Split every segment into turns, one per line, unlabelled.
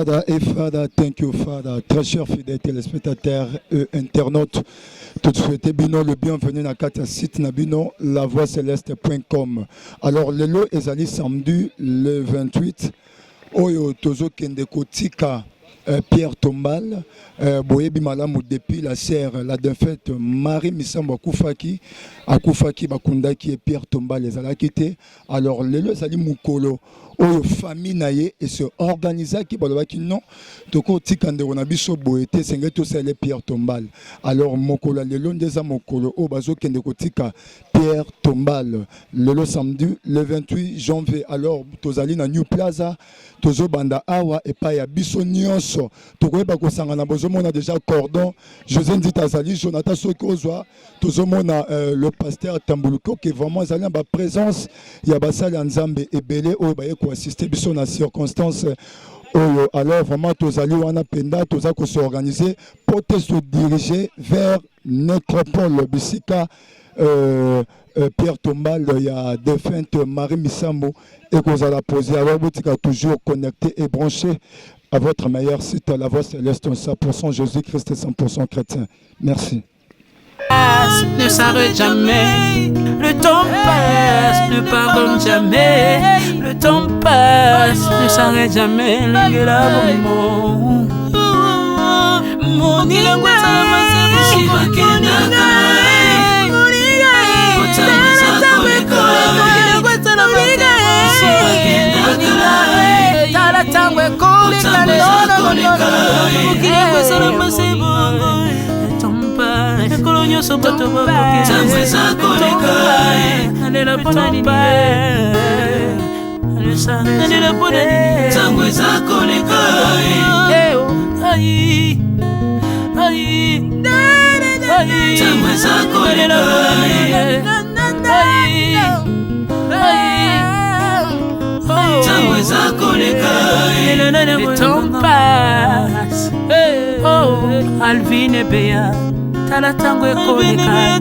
Father, thank you, Father. Très chers fidèles téléspectateurs et internautes, tout souhaitez bino le bienvenu dans le site nabino lavoicéleste.com. Alors, le lot est allé samedi le 28. Oyo tozo kende kotika Pierre Tombal, boyebi malamu depuis la serre, la défaite Marie Misambo Akufaki Bakundaki et Pierre Tombal les alakité. Alors le lot sali mukolo oyo famille naye et se organisa qui balobaki non toko tikande on a biso boete sengeto sele Pierre Tombal. Alors mokolo le lot ndeza mokolo o bazo kende kotika Pierre Tombal le samedi le 28 janvier. Alors tozali na New Plaza tozo banda awa et pa ya biso nyonso tokoyeba kosangana bozomona déjà cordon José Ndita azali Jonathan Sokozwa tozomona le pasteur Tambuluko qui vraiment azali ba présence ya basali nzambe ebele oyo baye ko assister biso na circonstance oyo. Alors vraiment tozali wana penda toza ko s'organiser pour se diriger vers Nécropole bisika Pierre Tombal, il y a défunte Marie Misambo et qu'on a la poser. Alors vous êtes toujours connecté et branché à votre meilleur site, à la voix céleste, 100% Jésus-Christ et 100% chrétien. Merci.
Ne s'arrête jamais, le temps passe, ne pardonne jamais, le temps passe, ne s'arrête jamais, le gars mon le temps passe. Oh, Alvin et Béa, t'as la tango et koleka.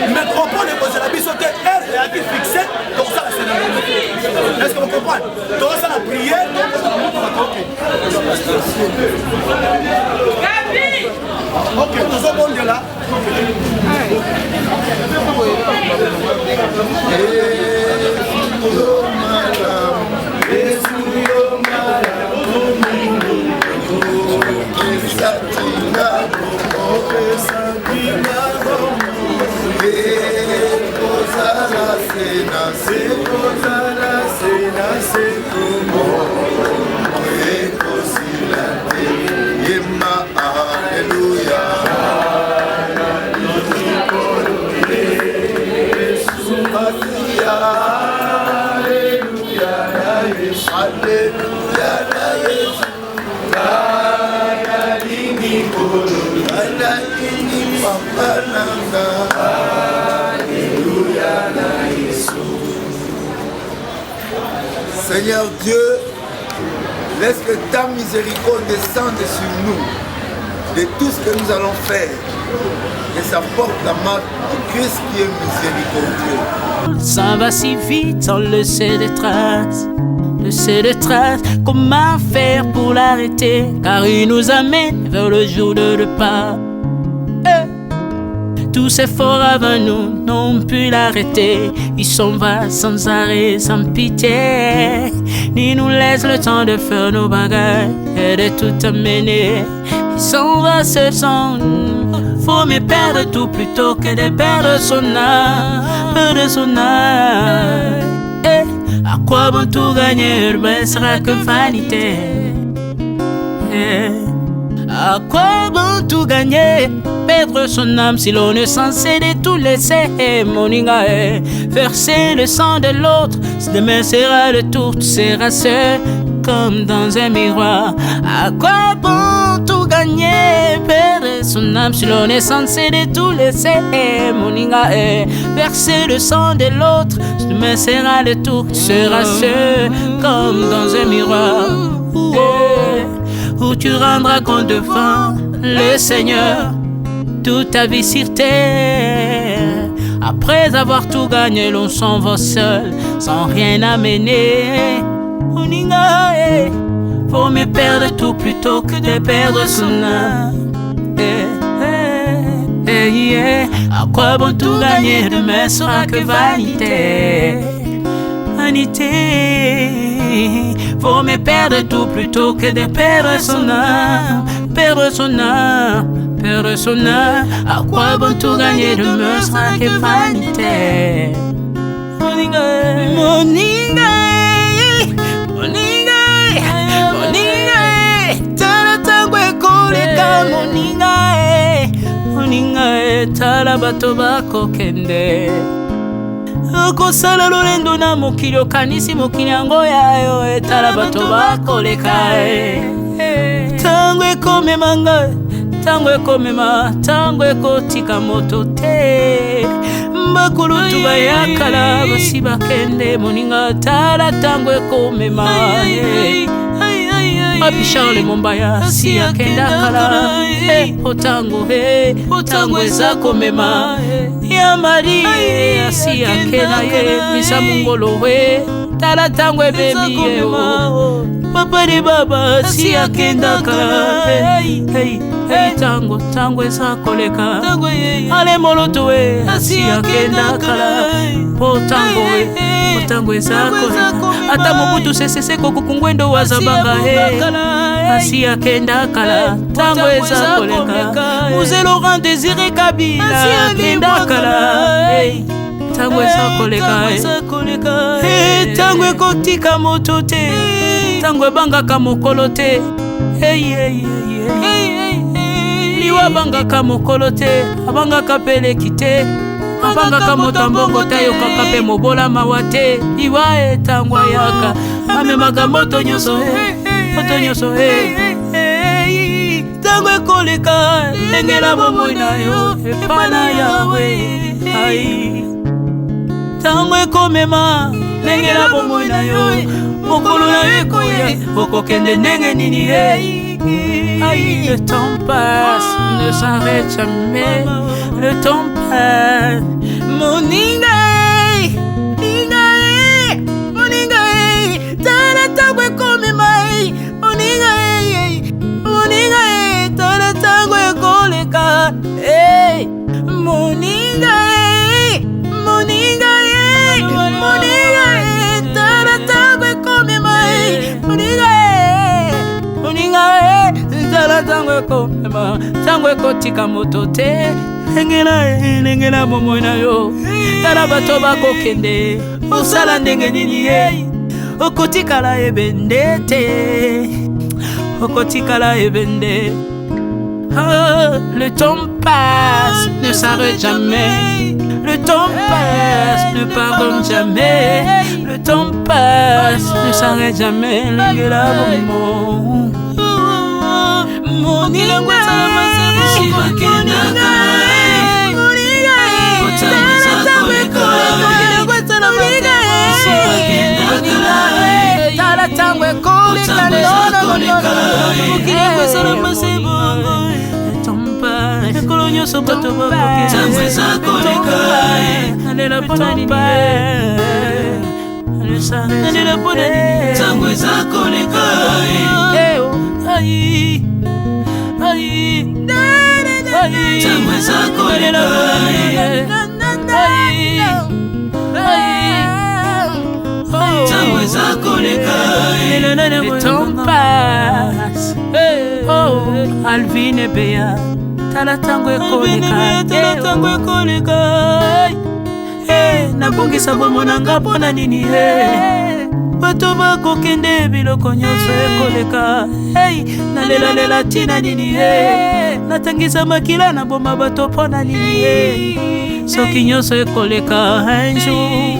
Métropole est posé la bise au tête, elle a été fixée, donc ça c'est. Est-ce que vous comprenez? Donc ça la prière, ok, nous sommes bons de là.
Seigneur Dieu, laisse que ta miséricorde descende sur nous, de tout ce que nous allons faire, et ça porte la marque du Christ qui est miséricordieux.
Ça va si vite, on le sait des traces. Le sait des traces, comment faire pour l'arrêter? Car il nous amène vers le jour de repas. Tous ces forts avant nous n'ont pu l'arrêter. Il s'en va sans arrêt, sans pitié. Ni nous laisse le temps de faire nos bagages et de tout amener. Il s'en va seul sans nous. Faut me perdre tout plutôt que de perdre son âme. Perdre son âme. À quoi bon tout gagner, ben sera que vanité. À quoi bon tout gagner, perdre son âme si l'on est censé de tout laisser. Moninga, verser le sang de l'autre, demain sera le tour, tu seras seul comme dans un miroir. À quoi bon tout gagner, perdre son âme si l'on est censé de tout laisser. Moninga, verser le sang de l'autre, demain sera le tour, tu seras seul comme dans un miroir. Où tu rendras compte devant le Seigneur toute ta vie sur terre. À Après avoir tout gagné, l'on s'en va seul, sans rien amener. Moninga, vaut mieux perdre tout plutôt que de perdre son âme. À quoi bon tout gagner, demain sera que vanité. Vanité, vaut mieux perdre tout plutôt que de perdre son âme. Perdre son âme, perdre son âme. À quoi bon tout gagner, demain sera que vanité. Moninga, Moninga, Moninga, Moninga, tala tangwe koleka Moninga, Moninga, tala bato bako kende. Okosala lolendo na mokili okanisi mokili yango yayo, tala bato bako leka. Tango ekomema nga, tango ekomema, tango ekotika moto te. Bakulutu bayakala basi bakende Moninga, tala tango ekomema. Papi Charles Mombaya si akenda kala. Otango otango eza komema. Ya Mari si akenda misa mungolo tala tango ebemi Papa de baba si akenda kala. Tango tango eza koleka. Ale moloto si akenda kala. Po tango tango eza koleka. Ata mobutu sesese kokukungwendo wazabanga asi akenda kala. Tango eza koleka. Muse Laurent Désiré Kabila akenda kala. Tango eza koleka. Tango ekotika moto te, tango ebangaka mokolo te. Liwa bangaka mokolo te, abangaka peleki te. Abangaka motambongo te, yokaka pe mobola mawa te. Liwa tango yaka amemaka moto nyonso moto nyonso tango ekoleka. Engela bomoi na yo epana yawe. Tango ekomema engela bomoi na yo mokolo na yo ekoya okokende ndenge nini. Le temps passe, ne s'arrête jamais. Le temps passe. Moninga, Moninga, tala tango ekomema. Moninga, Moninga, tala tango ekoleka. Moninga, Moninga, Moninga, tala tango ekomema. Moninga, Moninga, tala tango ekomema. Tango ekotika moto te. Engela momo na yo. Tala bato bako kende. Osala ndenge nini okotikala ebende te. Okotikala ebende. Le temps passe, ne s'arrête jamais. Le temps passe, ne pardonne jamais. Le temps passe, ne s'arrête jamais. L'engela momo. Moninga, tala tango ekoleka. Ekolo nyonso bato bakoke. Nalela pona nini nalela pona nini tango eza koleka. Tango eza koleka. Tango eza koleka. Le temps passe. Oh, Alvin et Béa, tala tango ekoleka. Tala tango ekoleka. Nabongisa bomo nanga pona nini bato bakokende biloko nyonso ekoleka. Nalela tina nini natangisa makila na boma bato pona nini. Soki nyonso ekoleka un jour.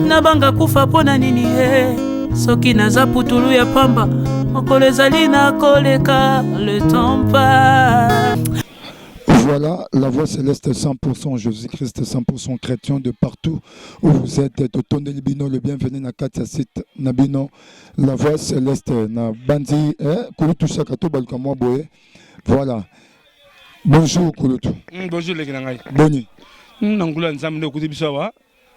Nabanga kufa pona nini soki naza putulu ya pamba mokolo ezali na koleka. Le temps passe.
Voilà, la voix céleste 100% Jésus-Christ, 100% chrétien de partout où vous êtes. Totonde Libino, le bienvenu na Katia site Nabino, la voix céleste na Bandi, Kulutu Sakato Balkamwa Boye. Voilà. Bonjour Kulutu.
Bonjour les Grangai.
Boni.
nangula nzambe nde okuti biso awa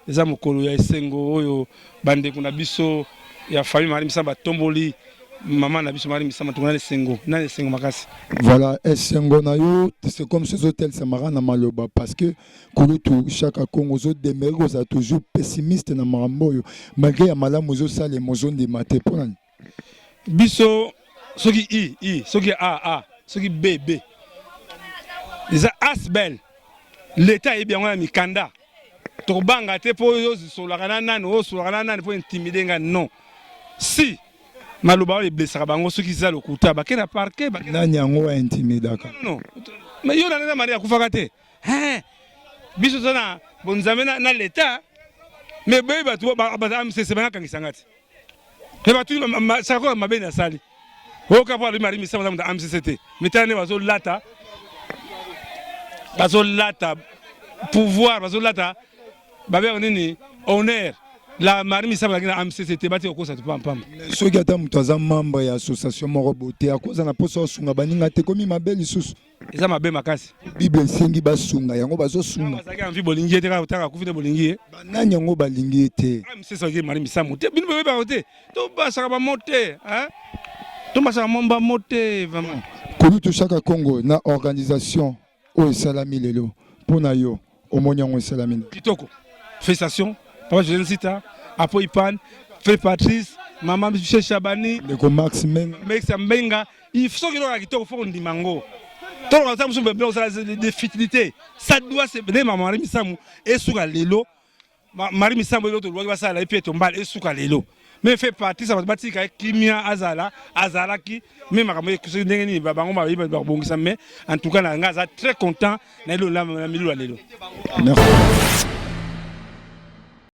eza mokolo ya esengo oyo bandeko na biso ya famille Marie Misamba tomboli maman na biso Marie Misamba tongana esengo na esengo makasi.
Voilà, esengo na yo c'est comme ces hôtels samara na maloba parce que kulutu chaque Congo zo demeure za toujours pessimiste na marambo yo malgré ya malamu zo sale mozo ndimate pona
biso soki I soki A soki B eza asbel l'état est bien na mikanda to banga te po yo solaka na nani o solaka na nani po intimider nga non si maloba les blessera bango soki za lokuta ba kena parquet ba
nani yango wa intimidaka
non mais yo na Maria kufaka te biso sana bonzame na l'état mais be ba to ba am se bana kangisanga te e ba tu sa ko mabe na sali o ka pa Marie Misamba na am CCT mitane bazo lata pouvoir bazo lata babe nini honneur la Marie Misamba na am CCT bati okosa pam
soki ata mutu aza membre ya association moko bote akoza na poso sunga baninga te komi mabe lisusu
eza mabe makasi
bible esengi basunga yango bazosunga
bazaki envie bolingi te kaka kufi te bolingi
banani yango balingi te
amsesa Marie Misamba te bino bebe ba te to basaka ba mote hein to basaka momba mote vraiment
kolutu chaque Congo na organisation o esalami lelo pona yo omoni yango esalami
kitoko félicitations papa José Sita apo Ipan frère Patrice maman Michel Chabani
ndeko Max
Mbenga il faut que l'on kitoko faut ndimango to on a besoin de fertilité ça doit se venir Marie Misamba et suka lelo Marie Misamba l'autre loi va ça la et puis tombal et suka lelo mais fait partie ça va batika kimia azala qui même makambo que ndenge ni bango ba bongisa mais en tout cas na ngaza très content na lelo la lelo
merci.